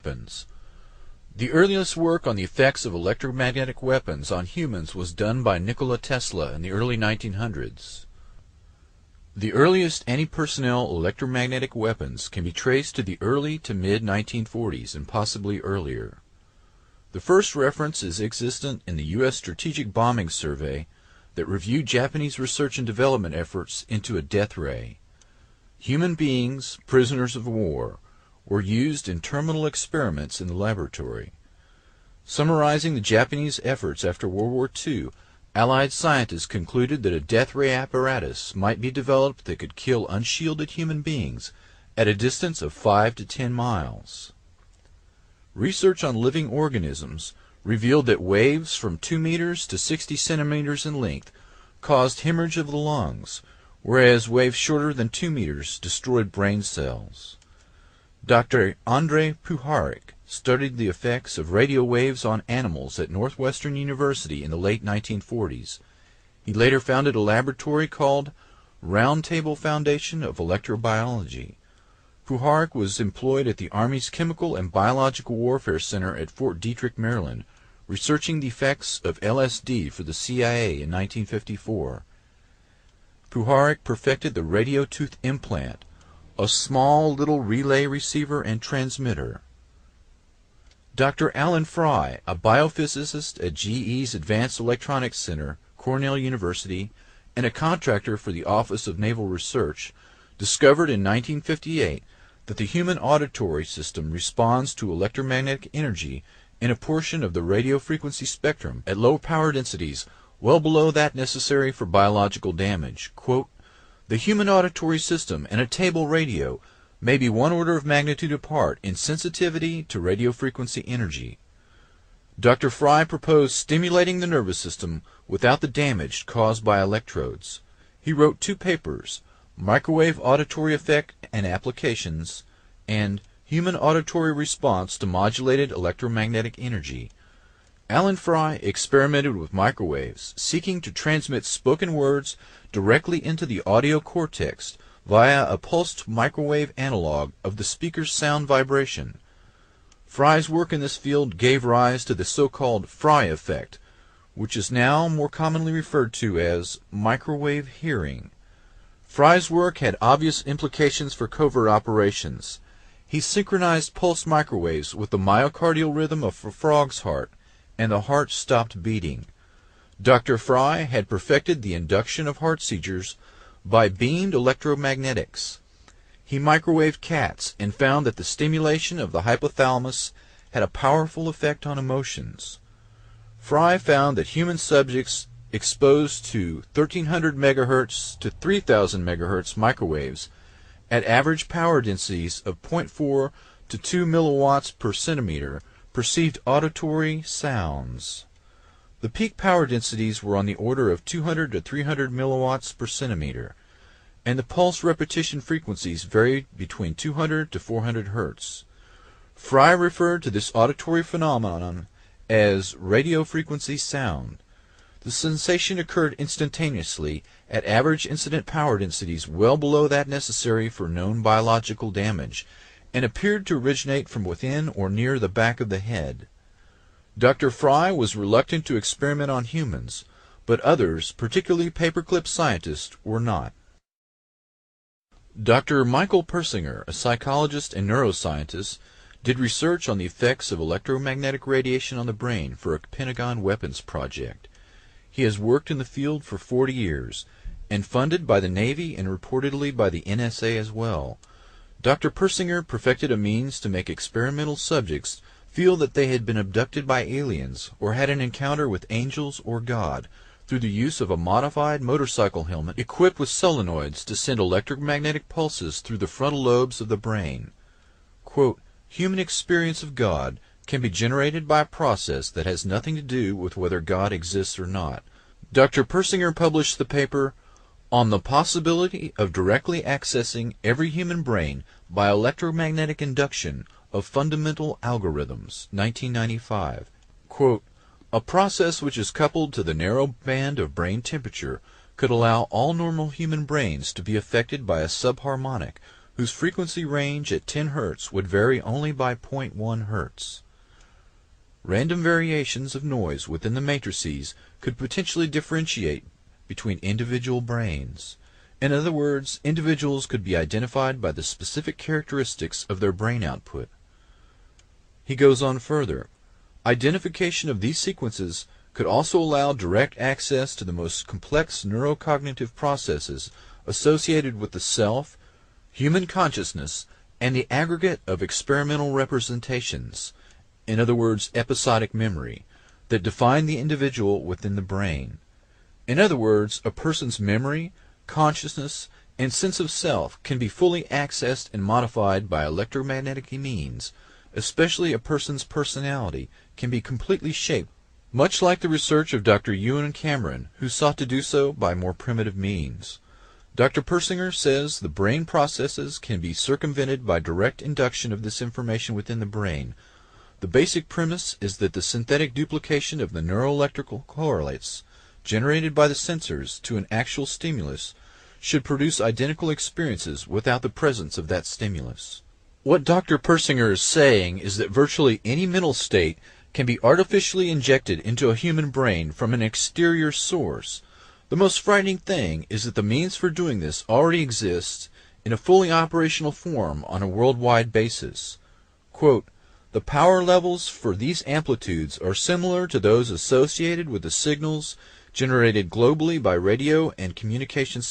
weapons. The earliest work on the effects of electromagnetic weapons on humans was done by Nikola Tesla in the early 1900s. The earliest anti-personnel electromagnetic weapons can be traced to the early to mid-1940s and possibly earlier. The first reference is existent in the U.S. Strategic Bombing Survey that reviewed Japanese research and development efforts into a death ray. Human beings, prisoners of war, were used in terminal experiments in the laboratory. Summarizing the Japanese efforts after World War II, Allied scientists concluded that a death ray apparatus might be developed that could kill unshielded human beings at a distance of 5 to 10 miles. Research on living organisms revealed that waves from 2 meters to 60 centimeters in length caused hemorrhage of the lungs, whereas waves shorter than 2 meters destroyed brain cells. Dr. Andrei Puharich studied the effects of radio waves on animals at Northwestern University in the late 1940s. He later founded a laboratory called Round Table Foundation of Electrobiology. Puharich was employed at the Army's Chemical and Biological Warfare Center at Fort Detrick, Maryland, researching the effects of LSD for the CIA in 1954. Puharich perfected the radio tooth implant, a small little relay receiver and transmitter. Dr. Alan Fry, a biophysicist at GE's Advanced Electronics Center, Cornell University, and a contractor for the Office of Naval Research, discovered in 1958 that the human auditory system responds to electromagnetic energy in a portion of the radio frequency spectrum at low power densities, well below that necessary for biological damage. Quote, "The human auditory system and a table radio may be 1 order of magnitude apart in sensitivity to radio frequency energy." Dr. Fry proposed stimulating the nervous system without the damage caused by electrodes. He wrote 2 papers, Microwave Auditory Effect and Applications, and Human Auditory Response to Modulated Electromagnetic Energy. Alan Fry experimented with microwaves, seeking to transmit spoken words directly into the audio cortex via a pulsed microwave analog of the speaker's sound vibration. Fry's work in this field gave rise to the so-called Fry effect, which is now more commonly referred to as microwave hearing. Fry's work had obvious implications for covert operations. He synchronized pulsed microwaves with the myocardial rhythm of a frog's heart, and the heart stopped beating. Dr. Fry had perfected the induction of heart seizures by beamed electromagnetics. He microwaved cats and found that the stimulation of the hypothalamus had a powerful effect on emotions. Fry found that human subjects exposed to 1300 MHz to 3000 MHz microwaves at average power densities of 0.4 to 2 milliwatts per centimeter perceived auditory sounds. The peak power densities were on the order of 200 to 300 milliwatts per centimeter, and the pulse repetition frequencies varied between 200 to 400 Hz. Fry referred to this auditory phenomenon as radio frequency sound. The sensation occurred instantaneously at average incident power densities well below that necessary for known biological damage, and appeared to originate from within or near the back of the head. Dr. Fry was reluctant to experiment on humans, but others, particularly paperclip scientists, were not. Dr. Michael Persinger, a psychologist and neuroscientist, did research on the effects of electromagnetic radiation on the brain for a Pentagon weapons project. He has worked in the field for 40 years, and funded by the Navy and reportedly by the NSA as well. Dr. Persinger perfected a means to make experimental subjects feel that they had been abducted by aliens or had an encounter with angels or God through the use of a modified motorcycle helmet equipped with solenoids to send electromagnetic pulses through the frontal lobes of the brain. Quote, "Human experience of God can be generated by a process that has nothing to do with whether God exists or not." Dr. Persinger published the paper On the Possibility of Directly Accessing Every Human Brain by Electromagnetic Induction of Fundamental Algorithms, 1995. Quote, "A process which is coupled to the narrow band of brain temperature could allow all normal human brains to be affected by a subharmonic whose frequency range at 10 Hz would vary only by 0.1 Hz. Random variations of noise within the matrices could potentially differentiate between individual brains. In other words, individuals could be identified by the specific characteristics of their brain output. He goes on further. Identification of these sequences could also allow direct access to the most complex neurocognitive processes associated with the self, human consciousness, and the aggregate of experimental representations, in other words, episodic memory, that define the individual within the brain. In other words, a person's memory, consciousness, and sense of self can be fully accessed and modified by electromagnetic means, especially a person's personality can be completely shaped, much like the research of Dr. Ewan Cameron, who sought to do so by more primitive means. Dr. Persinger says the brain processes can be circumvented by direct induction of this information within the brain. The basic premise is that the synthetic duplication of the neuroelectrical correlates generated by the sensors to an actual stimulus should produce identical experiences without the presence of that stimulus. What Dr. Persinger is saying is that virtually any mental state can be artificially injected into a human brain from an exterior source. The most frightening thing is that the means for doing this already exists in a fully operational form on a worldwide basis. Quote, "The power levels for these amplitudes are similar to those associated with the signals generated globally by radio and communications